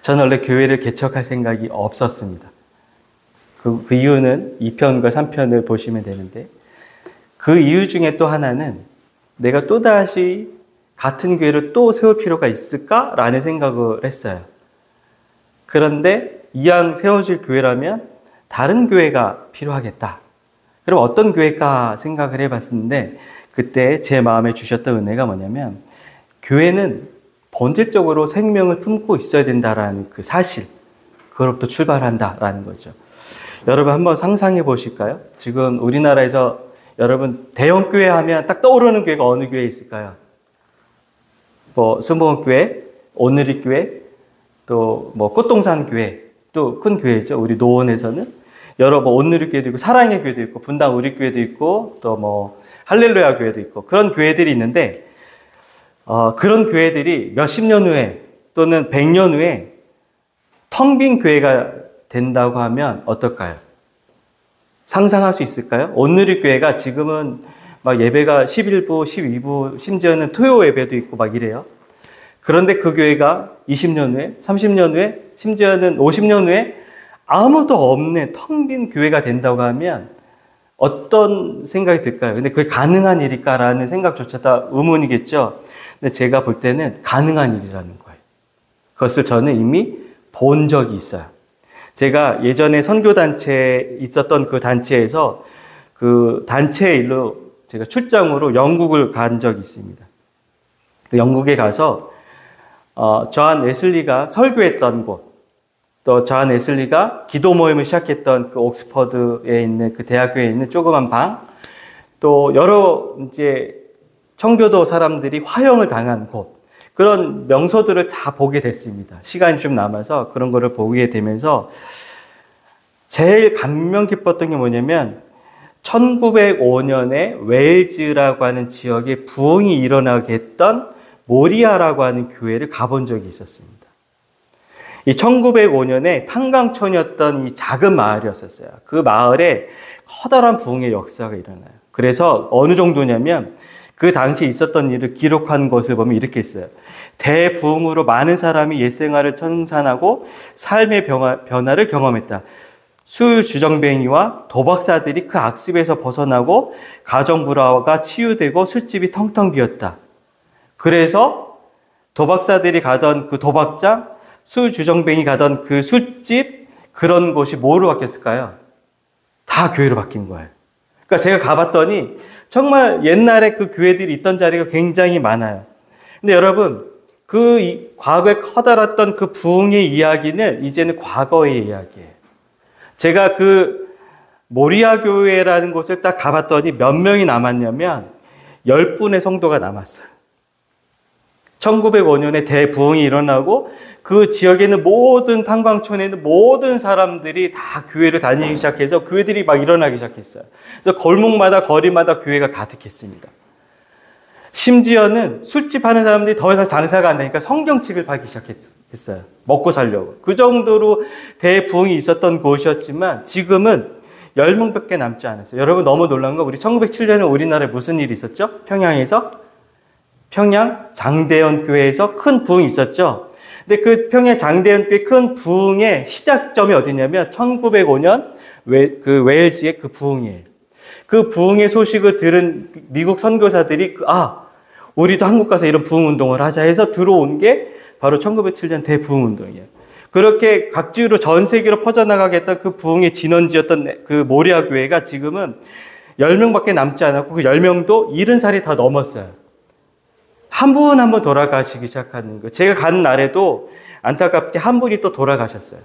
저는 원래 교회를 개척할 생각이 없었습니다. 그 이유는 2편과 3편을 보시면 되는데, 그 이유 중에 또 하나는 내가 또다시 같은 교회를 또 세울 필요가 있을까라는 생각을 했어요. 그런데 이왕 세워질 교회라면 다른 교회가 필요하겠다. 그럼 어떤 교회일까 생각을 해봤는데, 그때 제 마음에 주셨던 은혜가 뭐냐면, 교회는 본질적으로 생명을 품고 있어야 된다라는 그 사실, 그로부터 출발한다라는 거죠. 여러분 한번 상상해 보실까요? 지금 우리나라에서 여러분 대형 교회 하면 딱 떠오르는 교회가 어느 교회 있을까요? 뭐 순복음교회, 오늘리교회, 또 뭐 꽃동산 교회, 또 큰 교회죠. 우리 노원에서는 여러 뭐 오늘리교회도 있고 사랑의 교회도 있고 분당 우리교회도 있고 또 뭐 할렐루야 교회도 있고 그런 교회들이 있는데, 그런 교회들이 몇십 년 후에 또는 100년 후에 텅 빈 교회가 된다고 하면 어떨까요? 상상할 수 있을까요? 오늘의 교회가 지금은 막 예배가 11부, 12부, 심지어는 토요 예배도 있고 막 이래요. 그런데 그 교회가 20년 후에, 30년 후에, 심지어는 50년 후에 아무도 없는 텅 빈 교회가 된다고 하면 어떤 생각이 들까요? 근데 그게 가능한 일일까라는 생각조차 다 의문이겠죠. 근데 제가 볼 때는 가능한 일이라는 거예요. 그것을 저는 이미 본 적이 있어요. 제가 예전에 선교단체에 있었던 그 단체에서 그 단체의 일로 제가 출장으로 영국을 간 적이 있습니다. 영국에 가서 저한 웨슬리가 설교했던 곳, 또 저한 웨슬리가 기도 모임을 시작했던 그 옥스퍼드에 있는 그 대학교에 있는 조그만 방, 또 여러 이제 청교도 사람들이 화형을 당한 곳, 그런 명소들을 다 보게 됐습니다. 시간이 좀 남아서 그런 거를 보게 되면서 제일 감명 깊었던 게 뭐냐면 1905년에 웨일즈라고 하는 지역에 부흥이 일어나게 했던 모리아라고 하는 교회를 가본 적이 있었습니다. 이 1905년에 탄광촌이었던 이 작은 마을이었었어요. 그 마을에 커다란 부흥의 역사가 일어나요. 그래서 어느 정도냐면 그 당시에 있었던 일을 기록한 것을 보면 이렇게 있어요. 대부흥으로 많은 사람이 옛생활을 청산하고 삶의 변화를 경험했다. 술주정뱅이와 도박사들이 그 악습에서 벗어나고 가정불화가 치유되고 술집이 텅텅 비었다. 그래서 도박사들이 가던 그 도박장, 술주정뱅이 가던 그 술집, 그런 곳이 뭐로 바뀌었을까요? 다 교회로 바뀐 거예요. 그러니까 제가 가봤더니 정말 옛날에 그 교회들이 있던 자리가 굉장히 많아요. 근데 여러분, 그 과거에 커다랐던 그 부흥의 이야기는 이제는 과거의 이야기예요. 제가 그 모리아 교회라는 곳을 딱 가봤더니 몇 명이 남았냐면 10분의 성도가 남았어요. 1905년에 대부흥이 일어나고 그 지역에 있는 모든 탄광촌에 있는 모든 사람들이 다 교회를 다니기 시작해서 교회들이 막 일어나기 시작했어요. 그래서 골목마다 거리마다 교회가 가득했습니다. 심지어는 술집 하는 사람들이 더 이상 장사가 안 되니까 성경책을 팔기 시작했어요. 먹고 살려고. 그 정도로 대부흥이 있었던 곳이었지만 지금은 10명밖에 남지 않았어요. 여러분 너무 놀란 거, 우리 1907년에 우리나라에 무슨 일이 있었죠? 평양 장대현 교회에서 큰 부흥이 있었죠. 근데 그 평양 장대현 교회 큰 부흥의 시작점이 어디냐면 1905년 그 웨일즈의 그 부흥이에요. 그 부흥의 소식을 들은 미국 선교사들이 우리도 한국 가서 이런 부흥 운동을 하자 해서 들어온 게 바로 1907년 대부흥 운동이에요. 그렇게 각지로 전 세계로 퍼져나가겠던 그 부흥의 진원지였던 그 모리아 교회가 지금은 10명밖에 남지 않았고 그 10명도 70살이 다 넘었어요. 한 분 한 분 돌아가시기 시작하는 거예요. 제가 간 날에도 안타깝게 한 분이 또 돌아가셨어요.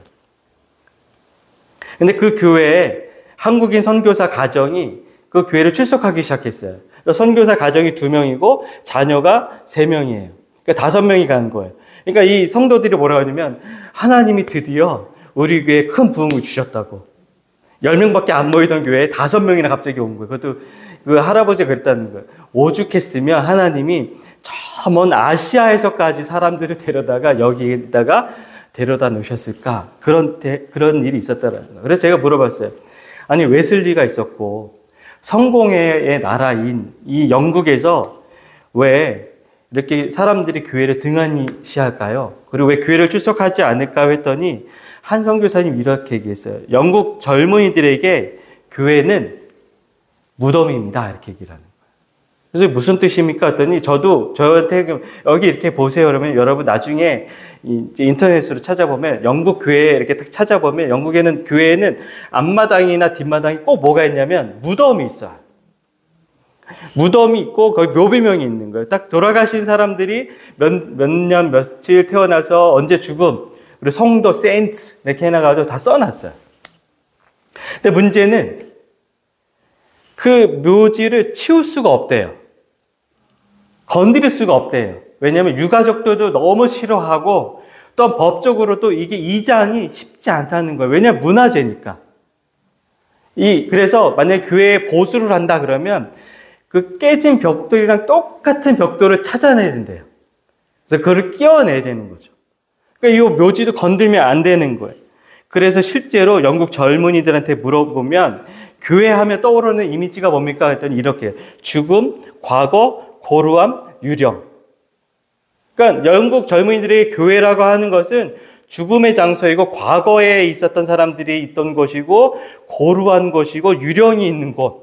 근데 그 교회에 한국인 선교사 가정이 그 교회를 출석하기 시작했어요. 선교사 가정이 2명이고 자녀가 3명이에요. 그러니까 5명이 간 거예요. 그러니까 이 성도들이 뭐라고 하냐면 하나님이 드디어 우리 교회에 큰 부흥을 주셨다고. 10명밖에 안 모이던 교회에 5명이나 갑자기 온 거예요. 그것도 그 할아버지가 그랬다는 거예요. 오죽했으면 하나님이 저 먼 아시아에서까지 사람들을 데려다가 여기에다가 데려다 놓으셨을까? 그런 일이 있었다는 거예요. 그래서 제가 물어봤어요. 아니, 웨슬리가 있었고 성공의 나라인 이 영국에서 왜 이렇게 사람들이 교회를 등한시할까요? 그리고 왜 교회를 출석하지 않을까 했더니 한 선교사님 이렇게 얘기했어요. 영국 젊은이들에게 교회는 무덤입니다. 이렇게 얘기를 하는 거예요. 그래서 무슨 뜻입니까? 했더니 저한테 여기 이렇게 보세요. 그러면 여러분 나중에 이제 인터넷으로 찾아보면 영국 교회 이렇게 딱 찾아보면 영국에는 교회에는 앞마당이나 뒷마당이 꼭 뭐가 있냐면 무덤이 있어요. 무덤이 있고 거기 묘비명이 있는 거예요. 딱 돌아가신 사람들이 몇 년 며칠 태어나서 언제 죽음 그리고 성도 세인트 이렇게 해놔가지고 다 써놨어요. 근데 문제는 그 묘지를 치울 수가 없대요. 건드릴 수가 없대요. 왜냐하면 유가족들도 너무 싫어하고 또 법적으로 또 이게 이장이 쉽지 않다는 거예요. 왜냐하면 문화재니까. 그래서 만약에 교회에 보수를 한다 그러면 그 깨진 벽돌이랑 똑같은 벽돌을 찾아내야 된대요. 그래서 그걸 끼워내야 되는 거죠. 그러니까 이 묘지도 건들면 안 되는 거예요. 그래서 실제로 영국 젊은이들한테 물어보면 교회 하면 떠오르는 이미지가 뭡니까? 했더니 이렇게 죽음, 과거, 고루함, 유령. 그러니까 영국 젊은이들의 교회라고 하는 것은 죽음의 장소이고 과거에 있었던 사람들이 있던 곳이고 고루한 곳이고 유령이 있는 곳.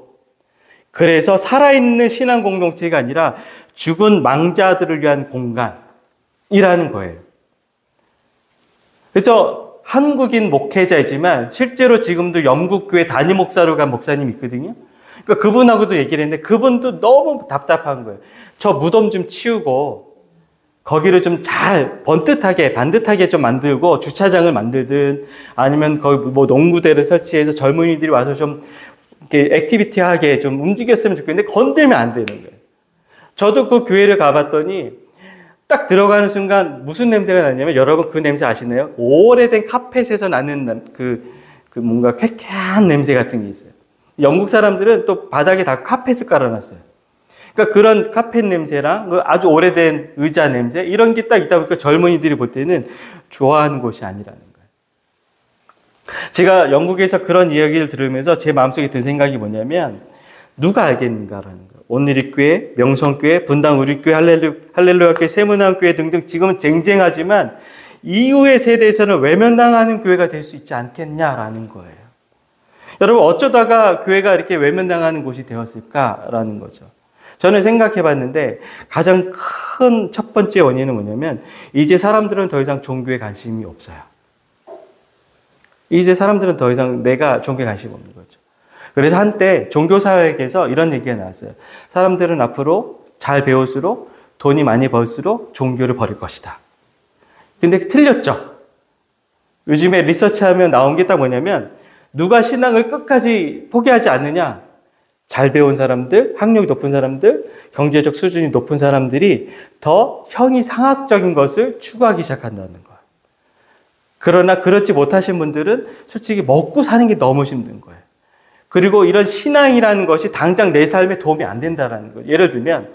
그래서 살아있는 신앙 공동체가 아니라 죽은 망자들을 위한 공간이라는 거예요. 그래서 한국인 목회자이지만 실제로 지금도 영국 교회 단임 목사로 간 목사님이 있거든요. 그러니까 그분하고도 얘기를 했는데 그분도 너무 답답한 거예요. 저 무덤 좀 치우고 거기를 좀 잘 반듯하게 좀 만들고 주차장을 만들든 아니면 거기 뭐 농구대를 설치해서 젊은이들이 와서 좀 이렇게 액티비티하게 좀 움직였으면 좋겠는데 건들면 안 되는 거예요. 저도 그 교회를 가봤더니 딱 들어가는 순간 무슨 냄새가 나냐면 여러분 그 냄새 아시나요? 오래된 카펫에서 나는 그 뭔가 쾌쾌한 냄새 같은 게 있어요. 영국 사람들은 또 바닥에 다 카펫을 깔아놨어요. 그러니까 그런 카펫 냄새랑 그 아주 오래된 의자 냄새 이런 게 딱 있다 보니까 젊은이들이 볼 때는 좋아하는 곳이 아니라는 거예요. 제가 영국에서 그런 이야기를 들으면서 제 마음속에 든 생각이 뭐냐면 누가 알겠는가라는 거예요. 온누리교회, 명성교회, 분당우리교회, 할렐루야교회, 세문안교회 등등 지금은 쟁쟁하지만 이후의 세대에서는 외면당하는 교회가 될 수 있지 않겠냐라는 거예요. 여러분 어쩌다가 교회가 이렇게 외면당하는 곳이 되었을까라는 거죠. 저는 생각해 봤는데 가장 큰 첫 번째 원인은 뭐냐면 이제 사람들은 더 이상 종교에 관심이 없어요. 이제 사람들은 더 이상 내가 종교에 관심이 없는 거죠. 그래서 한때 종교사역에서 이런 얘기가 나왔어요. 사람들은 앞으로 잘 배울수록 돈이 많이 벌수록 종교를 버릴 것이다. 근데 틀렸죠. 요즘에 리서치하면 나온 게 딱 뭐냐면 누가 신앙을 끝까지 포기하지 않느냐. 잘 배운 사람들, 학력이 높은 사람들, 경제적 수준이 높은 사람들이 더 형이상학적인 것을 추구하기 시작한다는 거예요. 그러나 그렇지 못하신 분들은 솔직히 먹고 사는 게 너무 힘든 거예요. 그리고 이런 신앙이라는 것이 당장 내 삶에 도움이 안 된다는 거예요. 예를 들면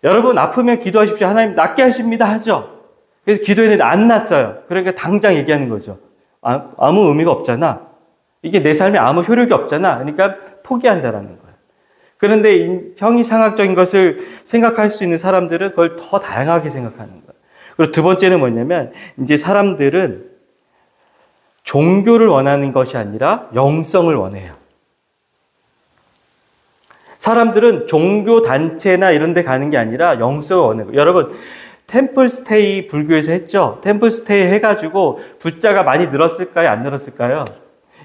여러분 아프면 기도하십시오. 하나님 낫게 하십니다 하죠. 그래서 기도했는데 안 낫어요. 그러니까 당장 얘기하는 거죠. 아무 의미가 없잖아. 이게 내 삶에 아무 효력이 없잖아. 그러니까 포기한다라는 거예요. 그런데 이 형이상학적인 것을 생각할 수 있는 사람들은 그걸 더 다양하게 생각하는 거예요. 그리고 두 번째는 뭐냐면 이제 사람들은 종교를 원하는 것이 아니라 영성을 원해요. 사람들은 종교 단체나 이런 데 가는 게 아니라 영성을 원해요. 여러분 템플스테이 불교에서 했죠. 템플스테이 해가지고 부자가 많이 늘었을까요? 안 늘었을까요?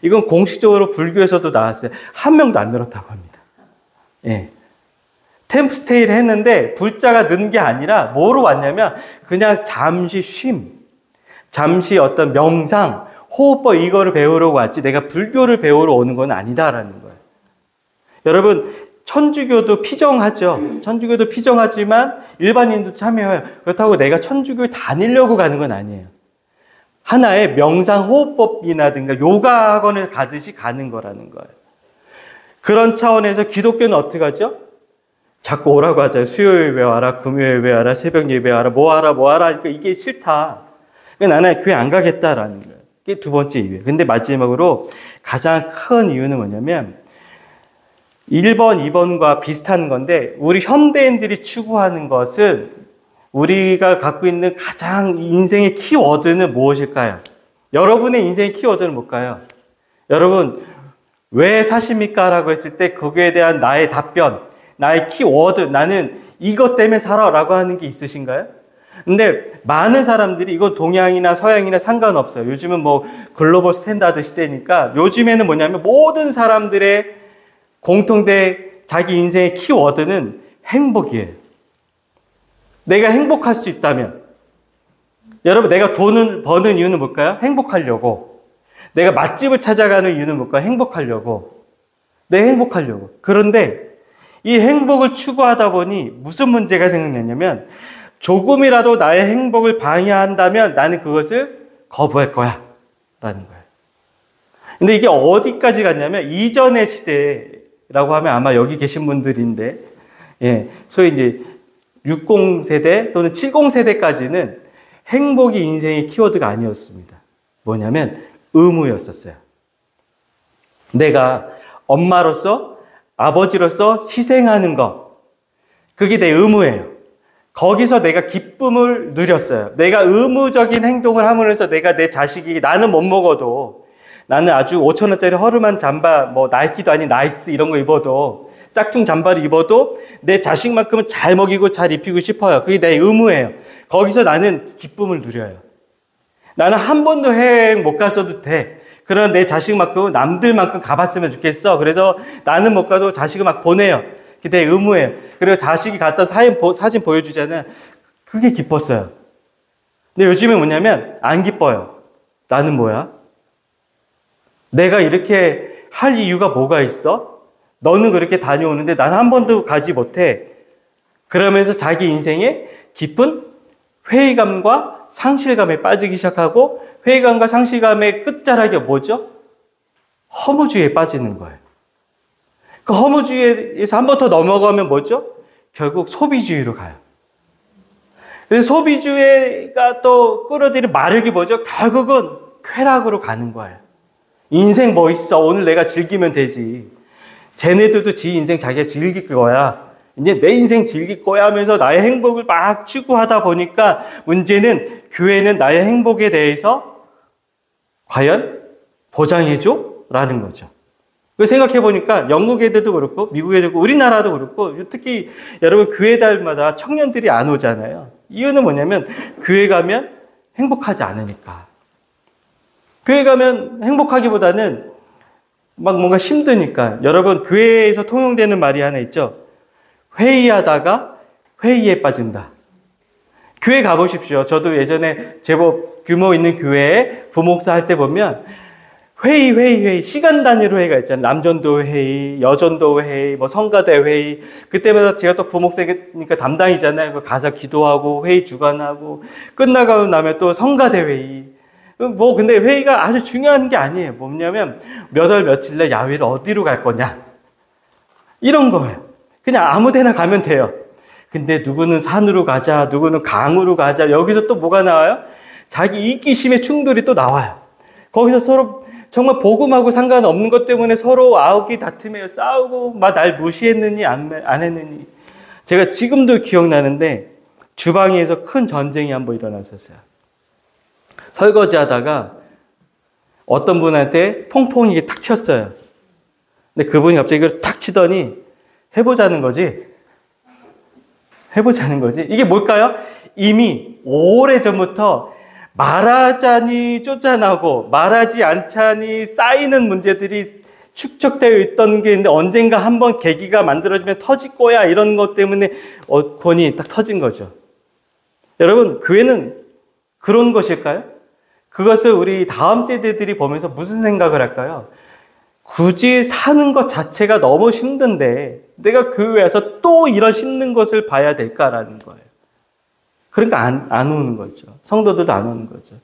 이건 공식적으로 불교에서도 나왔어요. 한 명도 안 늘었다고 합니다. 예. 템플스테이를 했는데 불자가 는 게 아니라 뭐로 왔냐면 그냥 잠시 쉼, 잠시 어떤 명상, 호흡법 이거를 배우러 왔지 내가 불교를 배우러 오는 건 아니다라는 거예요. 여러분 천주교도 피정하죠. 천주교도 피정하지만 일반인도 참여해요. 그렇다고 내가 천주교에 다니려고 가는 건 아니에요. 하나의 명상 호흡법이라든가 요가 학원을 가듯이 가는 거라는 거예요. 그런 차원에서 기독교는 어떻게 하죠? 자꾸 오라고 하잖아요. 수요일 왜 와라, 금요일 왜 와라, 새벽 예배 와라, 뭐 하라. 그러니까 이게 싫다. 그러니까 나는 교회 안 가겠다라는 거예요. 이게 두 번째 이유예요. 근데 마지막으로 가장 큰 이유는 뭐냐면 1번, 2번과 비슷한 건데 우리 현대인들이 추구하는 것은 우리가 갖고 있는 가장 인생의 키워드는 무엇일까요? 여러분의 인생의 키워드는 뭘까요? 여러분, 왜 사십니까? 라고 했을 때 거기에 대한 나의 답변, 나의 키워드, 나는 이것 때문에 살아 라고 하는 게 있으신가요? 근데 많은 사람들이 이건 동양이나 서양이나 상관없어요. 요즘은 뭐 글로벌 스탠다드 시대니까 요즘에는 뭐냐면 모든 사람들의 공통된 자기 인생의 키워드는 행복이에요. 내가 행복할 수 있다면. 여러분, 내가 돈을 버는 이유는 뭘까요? 행복하려고. 내가 맛집을 찾아가는 이유는 뭘까요? 행복하려고. 내가 행복하려고. 그런데 이 행복을 추구하다 보니 무슨 문제가 생겼냐면 조금이라도 나의 행복을 방해한다면 나는 그것을 거부할 거야. 라는 거예요. 근데 이게 어디까지 갔냐면 이전의 시대라고 하면 아마 여기 계신 분들인데, 예, 소위 이제 60세대 또는 70세대까지는 행복이 인생의 키워드가 아니었습니다. 뭐냐면 의무였었어요. 내가 엄마로서, 아버지로서 희생하는 것, 그게 내 의무예요. 거기서 내가 기쁨을 누렸어요. 내가 의무적인 행동을 함으로써 내가 내 자식이, 나는 못 먹어도, 나는 아주 5,000원짜리 허름한 잠바, 뭐 나이키도 아닌 나이스 이런 거 입어도, 짝퉁 잠바를 입어도 내 자식만큼은 잘 먹이고 잘 입히고 싶어요. 그게 내 의무예요. 거기서 나는 기쁨을 누려요. 나는 한 번도 해외여행 못 갔어도 돼. 그러나 내 자식만큼은 남들만큼 가봤으면 좋겠어. 그래서 나는 못 가도 자식을 막 보내요. 그게 내 의무예요. 그리고 자식이 갔다 사진 보여주잖아요. 그게 기뻤어요. 근데 요즘에 뭐냐면 안 기뻐요. 나는 뭐야? 내가 이렇게 할 이유가 뭐가 있어? 너는 그렇게 다녀오는데 난 한 번도 가지 못해. 그러면서 자기 인생에 깊은 회의감과 상실감에 빠지기 시작하고, 회의감과 상실감의 끝자락이 뭐죠? 허무주의에 빠지는 거예요. 그 허무주의에서 한 번 더 넘어가면 뭐죠? 결국 소비주의로 가요. 그래서 소비주의가 또 끌어들이는 마력이 뭐죠? 결국은 쾌락으로 가는 거예요. 인생 뭐 있어? 오늘 내가 즐기면 되지. 쟤네들도 지 인생 자기가 즐길 거야. 이제 내 인생 즐길 거야 하면서 나의 행복을 막 추구하다 보니까 문제는 교회는 나의 행복에 대해서 과연 보장해줘? 라는 거죠. 그 생각해 보니까 영국 애들도 그렇고 미국 애들도 그렇고 우리나라도 그렇고 특히 여러분 교회달마다 청년들이 안 오잖아요. 이유는 뭐냐면 교회 가면 행복하지 않으니까. 교회 가면 행복하기보다는 막 뭔가 힘드니까. 여러분 교회에서 통용되는 말이 하나 있죠. 회의하다가 회의에 빠진다. 교회 가보십시오. 저도 예전에 제법 규모 있는 교회에 부목사 할 때 보면 회의, 시간 단위로 회의가 있잖아요. 남전도 회의, 여전도 회의, 뭐 성가대 회의. 그때마다 제가 또 부목사니까 담당이잖아요. 가서 기도하고, 회의 주관하고, 끝나고 나면 또 성가대 회의. 뭐, 근데 회의가 아주 중요한 게 아니에요. 뭐냐면, 몇 월 며칠 날 야외를 어디로 갈 거냐. 이런 거예요. 그냥 아무 데나 가면 돼요. 근데 누구는 산으로 가자, 누구는 강으로 가자. 여기서 또 뭐가 나와요? 자기 이기심의 충돌이 또 나와요. 거기서 서로 정말 복음하고 상관없는 것 때문에 서로 아우기 다투며 싸우고 막 날 무시했느니 안 했느니. 제가 지금도 기억나는데 주방에서 큰 전쟁이 한번 일어났었어요. 설거지 하다가 어떤 분한테 퐁퐁이 탁 튀었어요. 근데 그분이 갑자기 이걸 탁 치더니 해보자는 거지. 해보자는 거지. 이게 뭘까요? 이미 오래전부터 말하자니 쫓아나고 말하지 않자니 쌓이는 문제들이 축적되어 있던 게 있는데 언젠가 한번 계기가 만들어지면 터질 거야 이런 것 때문에 권이 딱 터진 거죠. 여러분 교회는 그런 것일까요? 그것을 우리 다음 세대들이 보면서 무슨 생각을 할까요? 굳이 사는 것 자체가 너무 힘든데 내가 교회에 와서 또 이런 힘든 것을 봐야 될까라는 거예요. 그러니까 안 오는 거죠. 성도들도 안 오는 거죠.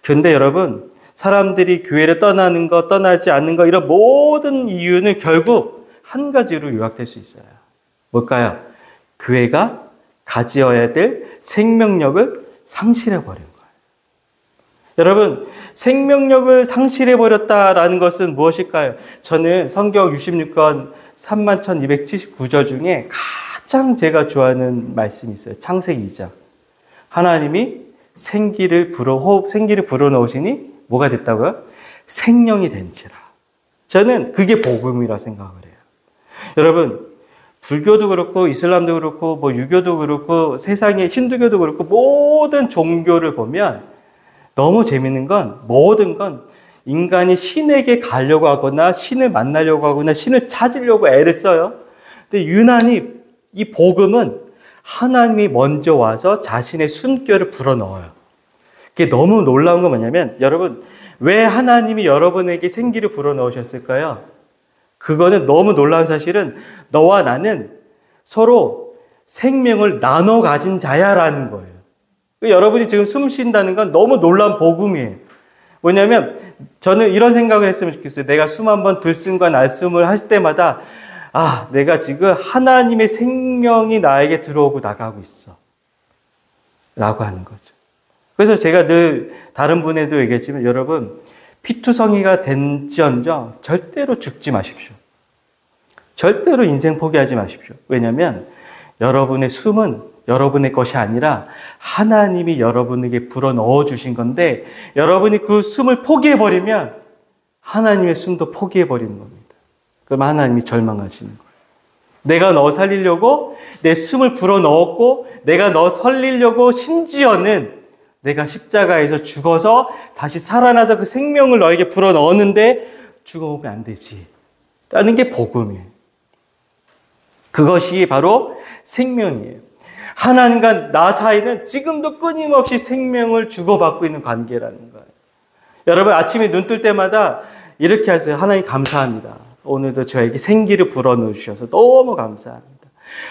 그런데 여러분, 사람들이 교회를 떠나는 것, 떠나지 않는 것, 이런 모든 이유는 결국 한 가지로 요약될 수 있어요. 뭘까요? 교회가 가지어야 될 생명력을 상실해버린 거예요. 여러분, 생명력을 상실해버렸다라는 것은 무엇일까요? 저는 성경 66권 31,279절 중에 가장 제가 좋아하는 말씀이 있어요. 창세기 2장. 하나님이 생기를 불어넣으시니 뭐가 됐다고요? 생명이 된지라. 저는 그게 복음이라 생각을 해요. 여러분, 불교도 그렇고 이슬람도 그렇고 뭐 유교도 그렇고 세상의 힌두교도 그렇고 모든 종교를 보면 너무 재밌는 건 모든 건 인간이 신에게 가려고 하거나 신을 만나려고 하거나 신을 찾으려고 애를 써요. 근데 유난히 이 복음은 하나님이 먼저 와서 자신의 숨결을 불어넣어요. 그게 너무 놀라운 건 뭐냐면 여러분, 왜 하나님이 여러분에게 생기를 불어넣으셨을까요? 그거는 너무 놀라운 사실은 너와 나는 서로 생명을 나눠 가진 자야라는 거예요. 여러분이 지금 숨 쉰다는 건 너무 놀라운 복음이에요. 뭐냐면 저는 이런 생각을 했으면 좋겠어요. 내가 숨 한번 들숨과 날숨을 할 때마다 내가 지금 하나님의 생명이 나에게 들어오고 나가고 있어. 라고 하는 거죠. 그래서 제가 늘 다른 분에도 얘기했지만 여러분, 피투성이가 된지언정 절대로 죽지 마십시오. 절대로 인생 포기하지 마십시오. 왜냐하면 여러분의 숨은 여러분의 것이 아니라 하나님이 여러분에게 불어넣어 주신 건데 여러분이 그 숨을 포기해버리면 하나님의 숨도 포기해버리는 겁니다. 그럼 하나님이 절망하시는 거예요. 내가 너 살리려고 내 숨을 불어넣었고 내가 너 살리려고 심지어는 내가 십자가에서 죽어서 다시 살아나서 그 생명을 너에게 불어넣었는데 죽어오면 안 되지. 라는 게 복음이에요. 그것이 바로 생명이에요. 하나님과 나 사이는 지금도 끊임없이 생명을 주고받고 있는 관계라는 거예요. 여러분 아침에 눈 뜰 때마다 이렇게 하세요. 하나님 감사합니다. 오늘도 저에게 생기를 불어넣어 주셔서 너무 감사합니다.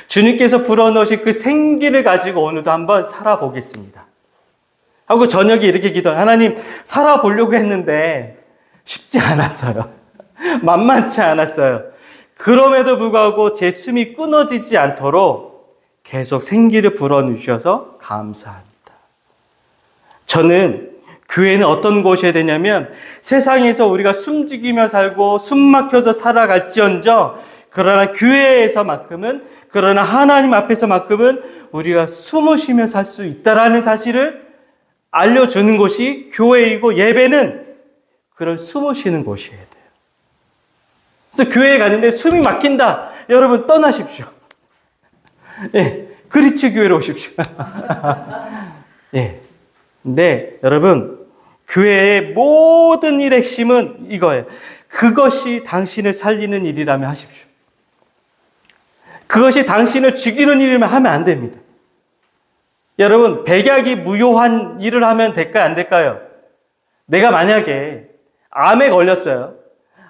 주님께서 불어넣으신 그 생기를 가지고 오늘도 한번 살아보겠습니다. 하고 저녁에 이렇게 기도해요. 하나님 살아보려고 했는데 쉽지 않았어요. 만만치 않았어요. 그럼에도 불구하고 제 숨이 끊어지지 않도록 계속 생기를 불어넣으셔서 감사합니다. 저는 교회는 어떤 곳이어야 되냐면 세상에서 우리가 숨죽이며 살고 숨 막혀서 살아갈지언정 그러나 교회에서만큼은 그러나 하나님 앞에서만큼은 우리가 숨을 쉬며 살 수 있다라는 사실을 알려주는 곳이 교회이고 예배는 그런 숨을 쉬는 곳이어야 돼요. 그래서 교회에 가는데 숨이 막힌다. 여러분 떠나십시오. 예, 그리치 교회로 오십시오. 예. 근데 여러분 교회의 모든 일의 핵심은 이거예요. 그것이 당신을 살리는 일이라면 하십시오. 그것이 당신을 죽이는 일이면 하면 안 됩니다. 여러분 백약이 무효한 일을 하면 될까요? 안 될까요? 내가 만약에 암에 걸렸어요.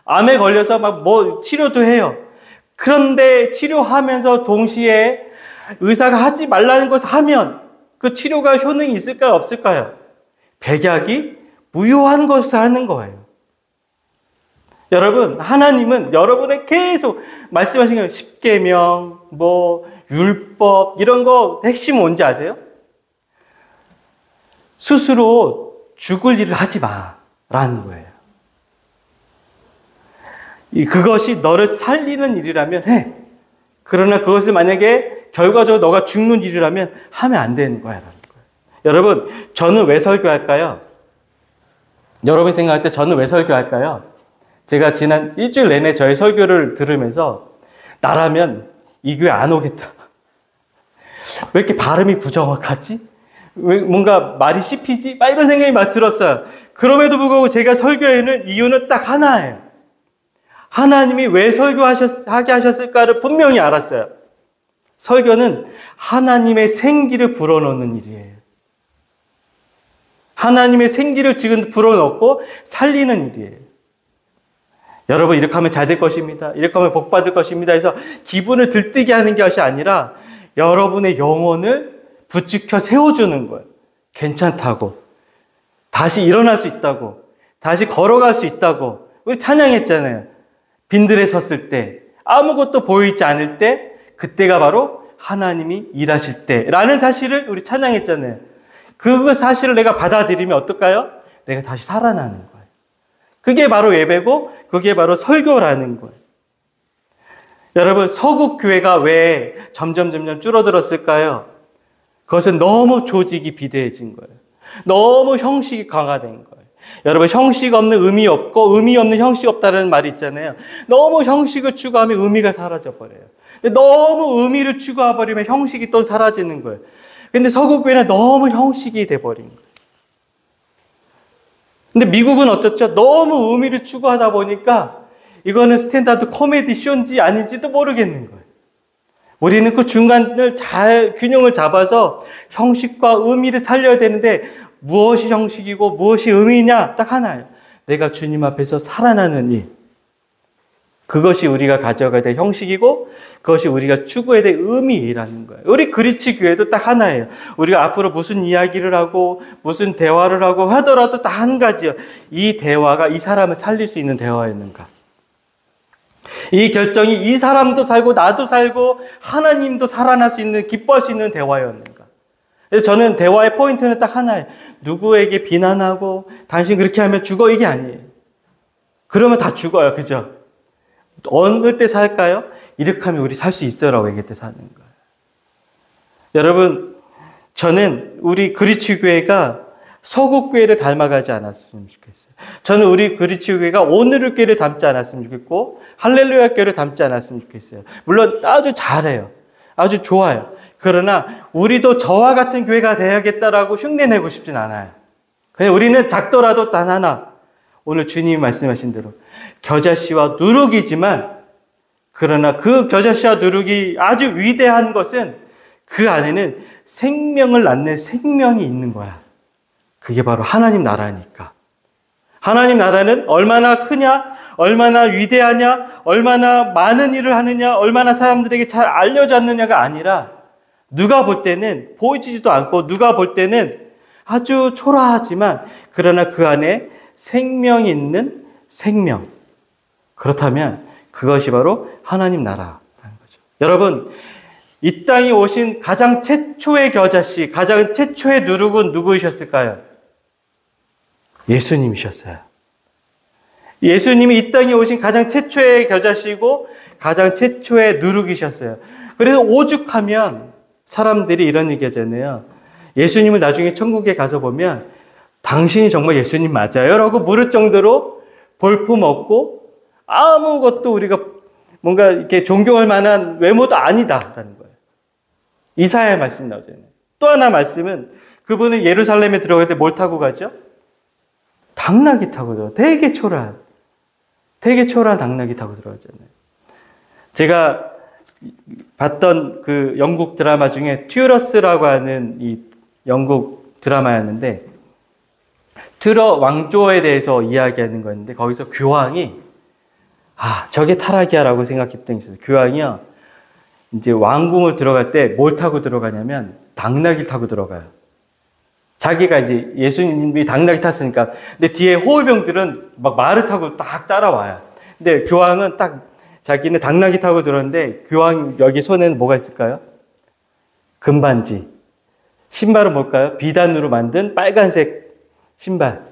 암에 걸려서 막 뭐 치료도 해요. 그런데 치료하면서 동시에 의사가 하지 말라는 것을 하면 그 치료가 효능이 있을까요? 없을까요? 백약이 무효한 것을 하는 거예요. 여러분, 하나님은 여러분의 계속 말씀하신 게 십계명, 뭐 율법 이런 거 핵심은 뭔지 아세요? 스스로 죽을 일을 하지 마라는 거예요. 그것이 너를 살리는 일이라면 해. 그러나 그것을 만약에 결과적으로 너가 죽는 일이라면 하면 안 되는 거야. 라는 거예요. 여러분, 저는 왜 설교할까요? 여러분이 생각할 때 저는 왜 설교할까요? 제가 지난 일주일 내내 저의 설교를 들으면서 나라면 이 교회 안 오겠다. 왜 이렇게 발음이 부정확하지? 왜 뭔가 말이 씹히지? 막 이런 생각이 막 들었어요. 그럼에도 불구하고 제가 설교하는 이유는 딱 하나예요. 하나님이 왜 설교하게 하셨을까를 분명히 알았어요. 설교는 하나님의 생기를 불어넣는 일이에요. 하나님의 생기를 지금 불어넣고 살리는 일이에요. 여러분 이렇게 하면 잘 될 것입니다. 이렇게 하면 복 받을 것입니다. 해서 기분을 들뜨게 하는 것이 아니라 여러분의 영혼을 부추겨 세워주는 거예요. 괜찮다고. 다시 일어날 수 있다고. 다시 걸어갈 수 있다고. 우리 찬양했잖아요. 빈들에 섰을 때, 아무것도 보이지 않을 때, 그때가 바로 하나님이 일하실 때라는 사실을 우리 찬양했잖아요. 그 사실을 내가 받아들이면 어떨까요? 내가 다시 살아나는 거예요. 그게 바로 예배고, 그게 바로 설교라는 거예요. 여러분, 서국 교회가 왜 점점 줄어들었을까요? 그것은 너무 조직이 비대해진 거예요. 너무 형식이 강화된 거예요. 여러분, 형식 없는 의미 없고 의미 없는 형식 없다는 말이 있잖아요. 너무 형식을 추구하면 의미가 사라져버려요. 근데 너무 의미를 추구해버리면 형식이 또 사라지는 거예요. 근데 서구교회는 너무 형식이 돼버린 거예요. 근데 미국은 어떻죠? 너무 의미를 추구하다 보니까 이거는 스탠다드 코미디 쇼인지 아닌지도 모르겠는 거예요. 우리는 그 중간을 잘 균형을 잡아서 형식과 의미를 살려야 되는데 무엇이 형식이고 무엇이 의미냐? 딱 하나예요. 내가 주님 앞에서 살아나는 일. 그것이 우리가 가져가야 될 형식이고 그것이 우리가 추구해야 될 의미라는 거예요. 우리 그리치 교회도 딱 하나예요. 우리가 앞으로 무슨 이야기를 하고 무슨 대화를 하고 하더라도 다 한 가지예요. 이 대화가 이 사람을 살릴 수 있는 대화였는가? 이 결정이 이 사람도 살고 나도 살고 하나님도 살아날 수 있는 기뻐할 수 있는 대화였는가? 그래서 저는 대화의 포인트는 딱 하나예요. 누구에게 비난하고 당신 그렇게 하면 죽어 이게 아니에요. 그러면 다 죽어요. 그죠? 어느 때 살까요? 이렇게 하면 우리 살 수 있어라고 얘기할 때 사는 거예요. 여러분, 저는 우리 그리치교회가 서구교회를 닮아가지 않았으면 좋겠어요. 저는 우리 그리치교회가 오늘의 교회를 닮지 않았으면 좋겠고 할렐루야 교회를 닮지 않았으면 좋겠어요. 물론 아주 잘해요. 아주 좋아요. 그러나 우리도 저와 같은 교회가 되어야겠다라고 흉내내고 싶진 않아요. 그냥 우리는 작더라도 단 하나, 오늘 주님이 말씀하신 대로 겨자씨와 누룩이지만 그러나 그 겨자씨와 누룩이 아주 위대한 것은 그 안에는 생명을 낳는 생명이 있는 거야. 그게 바로 하나님 나라니까. 하나님 나라는 얼마나 크냐, 얼마나 위대하냐, 얼마나 많은 일을 하느냐, 얼마나 사람들에게 잘 알려졌느냐가 아니라 누가 볼 때는 보이지도 않고 누가 볼 때는 아주 초라하지만 그러나 그 안에 생명이 있는 생명. 그렇다면 그것이 바로 하나님 나라라는 거죠. 여러분, 이 땅에 오신 가장 최초의 겨자씨, 가장 최초의 누룩은 누구이셨을까요? 예수님이셨어요. 예수님이 이 땅에 오신 가장 최초의 겨자씨고 가장 최초의 누룩이셨어요. 그래서 오죽하면 사람들이 이런 얘기 하잖아요. 예수님을 나중에 천국에 가서 보면 당신이 정말 예수님 맞아요? 라고 물을 정도로 볼품없고 아무것도 우리가 뭔가 이렇게 존경할 만한 외모도 아니다라는 거예요. 이사야의 말씀 나오잖아요. 또 하나 말씀은 그분은 예루살렘에 들어갈 때 뭘 타고 가죠? 당나귀 타고 들어가요. 되게 초라한 당나귀 타고 들어가잖아요. 제가 봤던 그 영국 드라마 중에 튜러스라고 하는 이 영국 드라마였는데 튜러 왕조에 대해서 이야기하는 거였는데 거기서 교황이 저게 타락이야라고 생각했던 게 있어요. 교황이요. 이제 왕궁을 들어갈 때 뭘 타고 들어가냐면 당나귀를 타고 들어가요. 자기가 이제 예수님이 당나귀 탔으니까. 근데 뒤에 호위병들은 막 말을 타고 딱 따라와요. 근데 교황은 딱 자기는 당나귀 타고 들었는데 교황 여기 손에는 뭐가 있을까요? 금반지. 신발은 뭘까요? 비단으로 만든 빨간색 신발.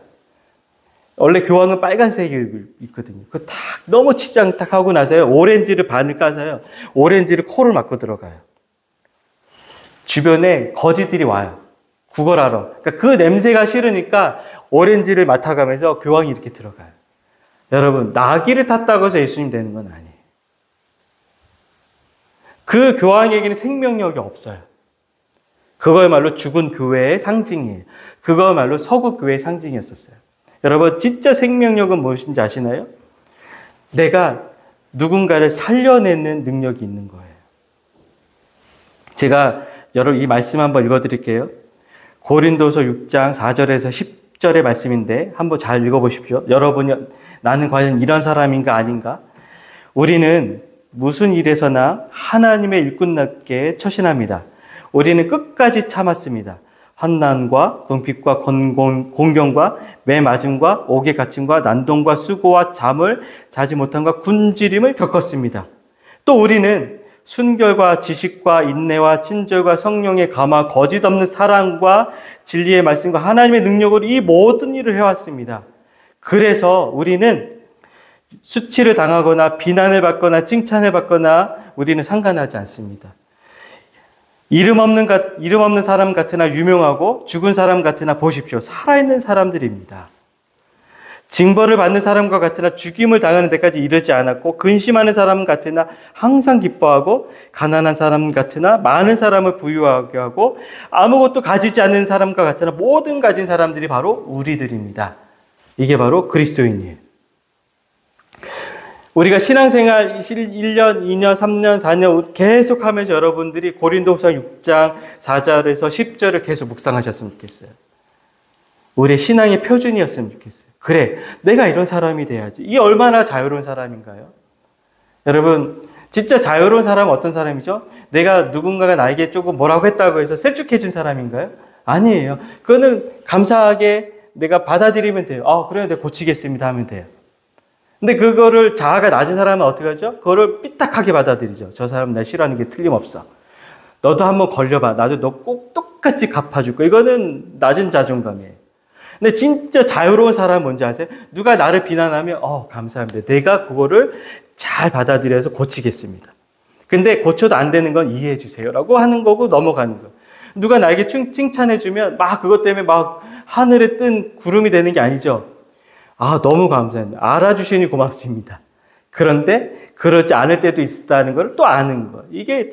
원래 교황은 빨간색을 입거든요. 그거 딱 너무 치장 딱 하고 나서요. 오렌지를 반을 까서요. 오렌지를 코를 막고 들어가요. 주변에 거지들이 와요. 구걸하러. 그러니까 그 냄새가 싫으니까 오렌지를 맡아가면서 교황이 이렇게 들어가요. 여러분, 나귀를 탔다고 해서 예수님 되는 건 아니에요. 그 교황에게는 생명력이 없어요. 그거야말로 죽은 교회의 상징이에요. 그거야말로 서구 교회의 상징이었었어요. 여러분, 진짜 생명력은 무엇인지 아시나요? 내가 누군가를 살려내는 능력이 있는 거예요. 제가 여러분 이 말씀 한번 읽어드릴게요. 고린도서 6장 4절에서 10절의 말씀인데 한번 잘 읽어보십시오. 여러분이 나는 과연 이런 사람인가 아닌가? 우리는 무슨 일에서나 하나님의 일꾼답게 처신합니다. 우리는 끝까지 참았습니다. 환난과 궁핍과 공경과 매맞음과 옥에 갇힘과 난동과 수고와 잠을 자지 못함과 굶주림을 겪었습니다. 또 우리는 순결과 지식과 인내와 친절과 성령의 감화 거짓 없는 사랑과 진리의 말씀과 하나님의 능력으로 이 모든 일을 해왔습니다. 그래서 우리는 수치를 당하거나 비난을 받거나 칭찬을 받거나 우리는 상관하지 않습니다. 이름 없는 사람 같으나 유명하고 죽은 사람 같으나 보십시오. 살아있는 사람들입니다. 징벌을 받는 사람과 같으나 죽임을 당하는 데까지 이르지 않았고 근심하는 사람 같으나 항상 기뻐하고 가난한 사람 같으나 많은 사람을 부유하게 하고 아무것도 가지지 않는 사람과 같으나 모든 가진 사람들이 바로 우리들입니다. 이게 바로 그리스도인이에요. 우리가 신앙생활 1년, 2년, 3년, 4년 계속하면서 여러분들이 고린도후서 6장 4절에서 10절을 계속 묵상하셨으면 좋겠어요. 우리의 신앙의 표준이었으면 좋겠어요. 그래, 내가 이런 사람이 돼야지. 이 얼마나 자유로운 사람인가요? 여러분, 진짜 자유로운 사람은 어떤 사람이죠? 내가 누군가가 나에게 조금 뭐라고 했다고 해서 셀쭉해진 사람인가요? 아니에요. 그거는 감사하게 내가 받아들이면 돼요. 그래요, 내가 고치겠습니다 하면 돼요. 근데 그거를 자아가 낮은 사람은 어떻게 하죠? 그거를 삐딱하게 받아들이죠. 저 사람 나 싫어하는 게 틀림없어. 너도 한번 걸려봐. 나도 너 꼭 똑같이 갚아줄 거야. 이거는 낮은 자존감이에요. 근데 진짜 자유로운 사람은 뭔지 아세요? 누가 나를 비난하면 감사합니다. 내가 그거를 잘 받아들여서 고치겠습니다. 근데 고쳐도 안 되는 건 이해해 주세요라고 하는 거고 넘어가는 거예요. 누가 나에게 칭찬해 주면 막 그것 때문에 막 하늘에 뜬 구름이 되는 게 아니죠. 너무 감사합니다. 알아주시니 고맙습니다. 그런데 그러지 않을 때도 있다는 걸 또 아는 거예요. 이게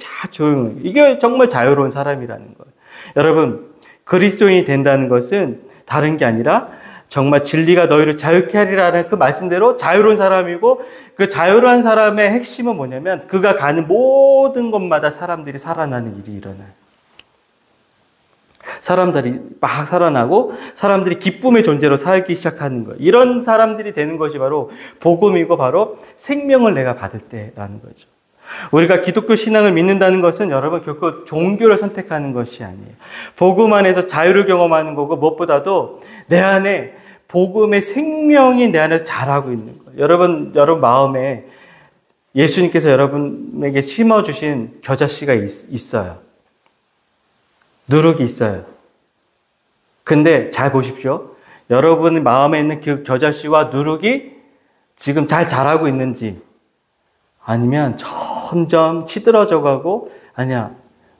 이게 정말 자유로운 사람이라는 거예요. 여러분, 그리스도인이 된다는 것은 다른 게 아니라 정말 진리가 너희를 자유케 하리라는 그 말씀대로 자유로운 사람이고, 그 자유로운 사람의 핵심은 뭐냐면 그가 가는 모든 곳마다 사람들이 살아나는 일이 일어나요. 사람들이 막 살아나고 사람들이 기쁨의 존재로 살기 시작하는 거예요. 이런 사람들이 되는 것이 바로 복음이고 바로 생명을 내가 받을 때라는 거죠. 우리가 기독교 신앙을 믿는다는 것은 여러분 결코 종교를 선택하는 것이 아니에요. 복음 안에서 자유를 경험하는 거고, 무엇보다도 내 안에 복음의 생명이 내 안에서 자라고 있는 거예요. 여러분 마음에 예수님께서 여러분에게 심어주신 겨자씨가 있어요. 누룩이 있어요. 근데 잘 보십시오. 여러분 마음에 있는 그 겨자씨와 누룩이 지금 잘 자라고 있는지, 아니면 점점 시들어져 가고, 아니야,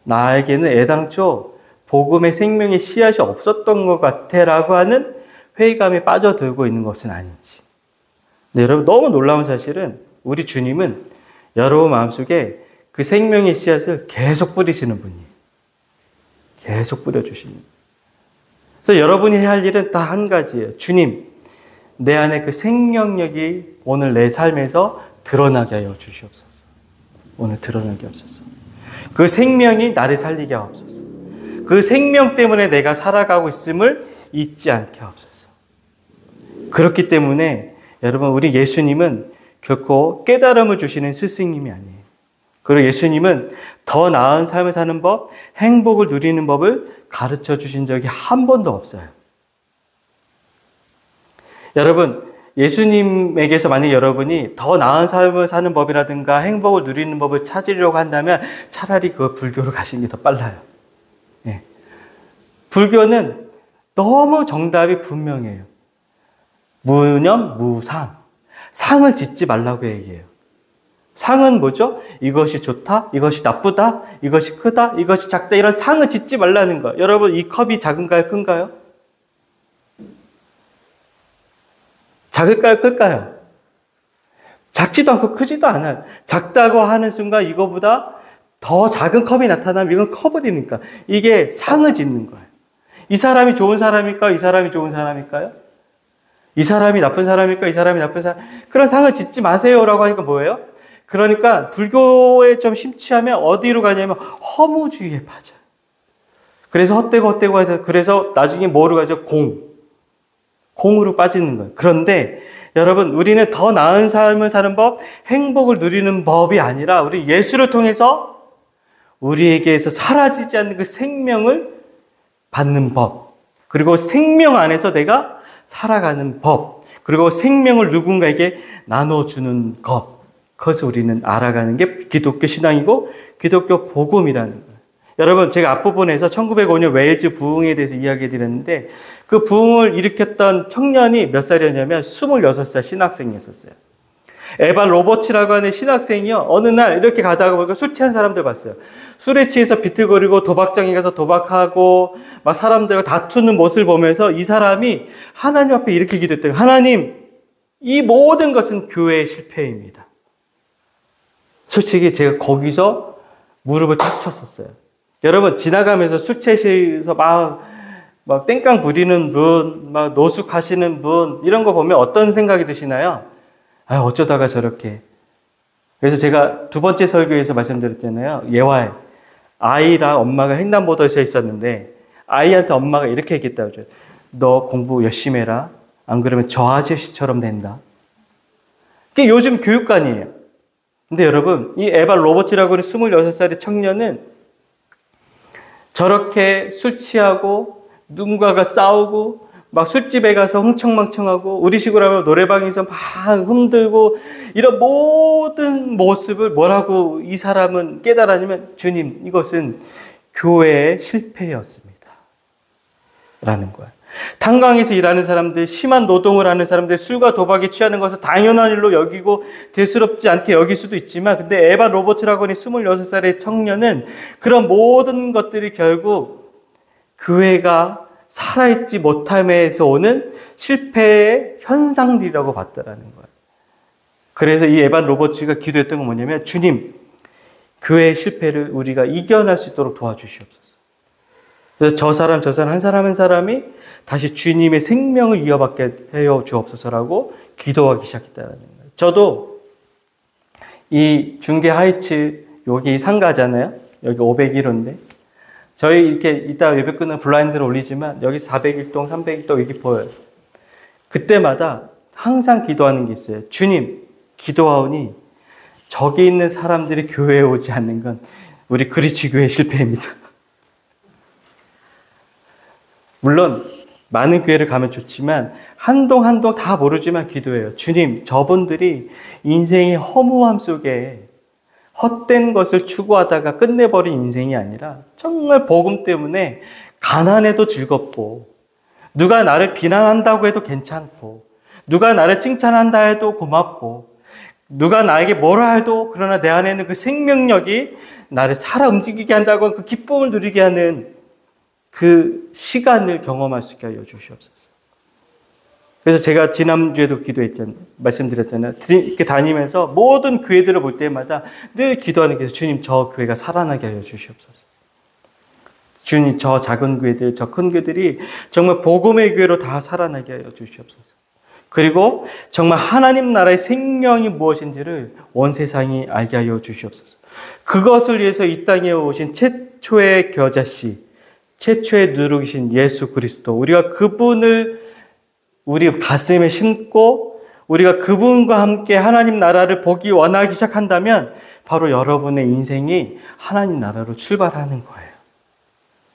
나에게는 애당초 복음의 생명의 씨앗이 없었던 것 같아 라고 하는 회의감에 빠져들고 있는 것은 아닌지. 근데 여러분, 너무 놀라운 사실은 우리 주님은 여러분 마음속에 그 생명의 씨앗을 계속 뿌리시는 분이에요. 계속 뿌려주시는 분이에요. 그래서 여러분이 해야 할 일은 딱 한 가지예요. 주님, 내 안에 그 생명력이 오늘 내 삶에서 드러나게 하여 주시옵소서. 오늘 드러나게 하옵소서. 그 생명이 나를 살리게 하옵소서. 그 생명 때문에 내가 살아가고 있음을 잊지 않게 하옵소서. 그렇기 때문에 여러분, 우리 예수님은 결코 깨달음을 주시는 스승님이 아니에요. 그리고 예수님은 더 나은 삶을 사는 법, 행복을 누리는 법을 가르쳐 주신 적이 한 번도 없어요. 여러분, 예수님에게서 만약 여러분이 더 나은 삶을 사는 법이라든가 행복을 누리는 법을 찾으려고 한다면 차라리 그 불교로 가시는 게 더 빨라요. 예. 불교는 너무 정답이 분명해요. 무념, 무상. 상을 짓지 말라고 얘기해요. 상은 뭐죠? 이것이 좋다, 이것이 나쁘다, 이것이 크다, 이것이 작다, 이런 상을 짓지 말라는 거예요. 여러분, 이 컵이 작은가요, 큰가요? 작을까요, 클까요? 작지도 않고 크지도 않아요. 작다고 하는 순간 이거보다 더 작은 컵이 나타나면 이건 커버리니까 이게 상을 짓는 거예요. 이 사람이 좋은 사람일까요? 이 사람이 좋은 사람일까요? 이 사람이 나쁜 사람일까요? 이 사람이 나쁜 사람? 그런 상을 짓지 마세요라고 하니까 뭐예요? 그러니까 불교에 좀 심취하면 어디로 가냐면 허무주의에 빠져요. 그래서 헛되고 해서 그래서 나중에 뭐로 가죠? 공으로 빠지는 거예요. 그런데 여러분, 우리는 더 나은 삶을 사는 법, 행복을 누리는 법이 아니라 우리 예수를 통해서 우리에게서 사라지지 않는 그 생명을 받는 법, 그리고 생명 안에서 내가 살아가는 법, 그리고 생명을 누군가에게 나눠주는 것, 그것을 우리는 알아가는 게 기독교 신앙이고 기독교 복음이라는 거예요. 여러분, 제가 앞부분에서 1905년 웨일즈 부흥에 대해서 이야기 드렸는데, 그 부흥을 일으켰던 청년이 몇 살이었냐면 26살 신학생이었어요. 에반 로버츠라고 하는 신학생이요. 어느 날 이렇게 가다가 보니까 술 취한 사람들 봤어요. 술에 취해서 비틀거리고 도박장에 가서 도박하고 막 사람들과 다투는 모습을 보면서 이 사람이 하나님 앞에 이렇게 기도했대요. 하나님, 이 모든 것은 교회의 실패입니다. 솔직히 제가 거기서 무릎을 탁 쳤었어요. 여러분, 지나가면서 술 취해서 막 땡깡 부리는 분, 막 노숙하시는 분, 이런 거 보면 어떤 생각이 드시나요? 아, 어쩌다가 저렇게. 그래서 제가 두 번째 설교에서 말씀드렸잖아요. 예화에. 아이랑 엄마가 횡단보도에 있었는데, 아이한테 엄마가 이렇게 얘기했다고 그러죠. 너 공부 열심히 해라. 안 그러면 저 아저씨처럼 된다. 그게 요즘 교육관이에요. 근데 여러분, 이 에반 로버츠라고 하는 26살의 청년은 저렇게 술 취하고 누군가가 싸우고 막 술집에 가서 흥청망청하고 우리 식으로 하면 노래방에서 막 흔들고 이런 모든 모습을 뭐라고 이 사람은 깨달았냐면 주님, 이것은 교회의 실패였습니다. 라는 거예요. 탄광에서 일하는 사람들, 심한 노동을 하는 사람들, 술과 도박에 취하는 것을 당연한 일로 여기고 대수롭지 않게 여길 수도 있지만, 근데 에반 로버츠라고 하는 26살의 청년은 그런 모든 것들이 결국 교회가 살아있지 못함에서 오는 실패의 현상들이라고 봤다라는 거예요. 그래서 이 에반 로버츠가 기도했던 건 뭐냐면, 주님, 교회의 실패를 우리가 이겨낼 수 있도록 도와주시옵소서. 그래서 저 사람 한 사람 한 사람이 다시 주님의 생명을 이어받게 하여 주옵소서라고 기도하기 시작했다는 거예요. 저도 이 중계 하이츠 여기 상가잖아요. 여기 501호인데 저희 이렇게 이따 예배 끝나면 블라인드를 올리지만 여기 401동, 301동 여기 보여요. 그때마다 항상 기도하는 게 있어요. 주님, 기도하오니 저기 있는 사람들이 교회에 오지 않는 건 우리 그리치 교회의 실패입니다. 물론 많은 교회를 가면 좋지만 한동 다 모르지만 기도해요. 주님, 저분들이 인생의 허무함 속에 헛된 것을 추구하다가 끝내버린 인생이 아니라 정말 복음 때문에 가난해도 즐겁고 누가 나를 비난한다고 해도 괜찮고 누가 나를 칭찬한다 해도 고맙고 누가 나에게 뭐라 해도 그러나 내 안에 있는 그 생명력이 나를 살아 움직이게 한다고 그 기쁨을 누리게 하는 그 시간을 경험할 수 있게 하여 주시옵소서. 그래서 제가 지난주에도 기도했잖아요. 말씀드렸잖아요. 이렇게 다니면서 모든 교회들을 볼 때마다 늘 기도하는 게 주님, 저 교회가 살아나게 하여 주시옵소서. 주님, 저 작은 교회들, 저 큰 교회들이 정말 복음의 교회로 다 살아나게 하여 주시옵소서. 그리고 정말 하나님 나라의 생명이 무엇인지를 온 세상이 알게 하여 주시옵소서. 그것을 위해서 이 땅에 오신 최초의 겨자씨, 최초의 누룩이신 예수 그리스도, 우리가 그분을 우리 가슴에 심고 우리가 그분과 함께 하나님 나라를 보기 원하기 시작한다면 바로 여러분의 인생이 하나님 나라로 출발하는 거예요.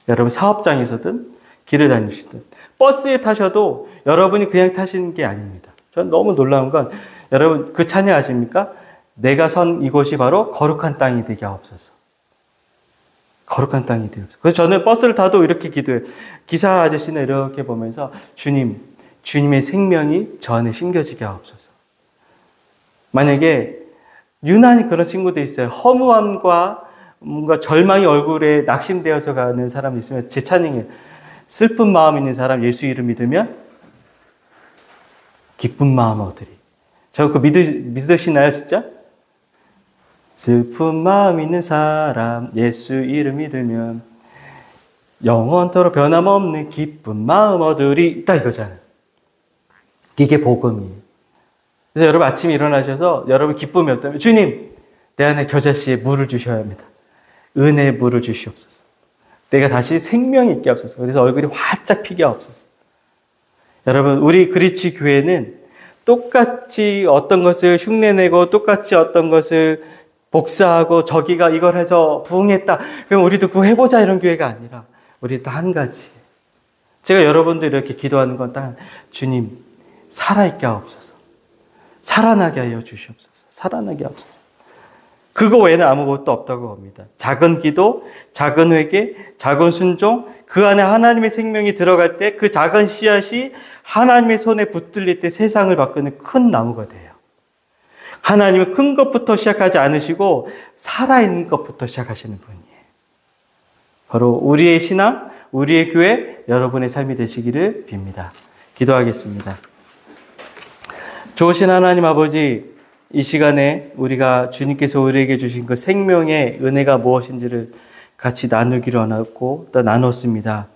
여러분 사업장에서든 길을 다니시든 버스에 타셔도 여러분이 그냥 타시는 게 아닙니다. 전 너무 놀라운 건 여러분 그 찬양 아십니까? 내가 선 이곳이 바로 거룩한 땅이 되게 하옵소서. 거룩한 땅이 되옵소서. 그래서 저는 버스를 타도 이렇게 기도해요. 기사 아저씨는 이렇게 보면서 주님, 주님의 생명이 저 안에 심겨지게 하옵소서. 만약에 유난히 그런 친구도 있어요. 허무함과 뭔가 절망의 얼굴에 낙심되어서 가는 사람이 있으면 제 찬양이에요. 슬픈 마음 있는 사람 예수 이름 믿으면 기쁜 마음 얻으리. 저 그거 믿으시나요 진짜? 슬픈 마음 있는 사람 예수 이름 믿으면 영원토록 변함없는 기쁜 마음 얻으리. 딱 이거잖아요. 이게 복음이에요. 그래서 여러분 아침에 일어나셔서 여러분 기쁨이 없다면 주님, 내 안에 겨자씨에 물을 주셔야 합니다. 은혜의 물을 주시옵소서. 내가 다시 생명이 있게 하옵소서. 그래서 얼굴이 활짝 피게 하옵소서. 여러분 우리 그리치 교회는 똑같이 어떤 것을 흉내내고 똑같이 어떤 것을 복사하고 저기가 이걸 해서 부흥했다. 그럼 우리도 그거 해보자 이런 교회가 아니라 우리 다 한 가지. 제가 여러분들 이렇게 기도하는 건 딱 주님 살아있게 하옵소서. 살아나게 하여 주시옵소서. 살아나게 하옵소서. 그거 외에는 아무것도 없다고 봅니다. 작은 기도, 작은 회개, 작은 순종, 그 안에 하나님의 생명이 들어갈 때 그 작은 씨앗이 하나님의 손에 붙들릴 때 세상을 바꾸는 큰 나무가 돼요. 하나님은 큰 것부터 시작하지 않으시고 살아있는 것부터 시작하시는 분이에요. 바로 우리의 신앙, 우리의 교회, 여러분의 삶이 되시기를 빕니다. 기도하겠습니다. 좋으신 하나님 아버지, 이 시간에 우리가 주님께서 우리에게 주신 그 생명의 은혜가 무엇인지를 같이 나누기로 하고 또 나눴습니다.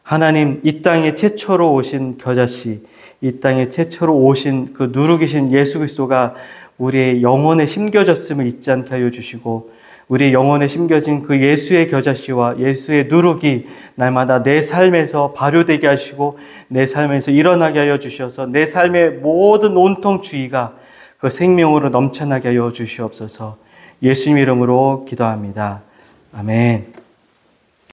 하나님, 이 땅에 최초로 오신 겨자씨, 이 땅에 최초로 오신 그 누룩이신 예수 그리스도가 우리의 영혼에 심겨졌음을 잊지 않게 하여 주시고, 우리의 영혼에 심겨진 그 예수의 겨자씨와 예수의 누룩이 날마다 내 삶에서 발효되게 하시고 내 삶에서 일어나게 하여 주셔서 내 삶의 모든 온통 주의가 그 생명으로 넘쳐나게 하여 주시옵소서. 예수님 이름으로 기도합니다. 아멘.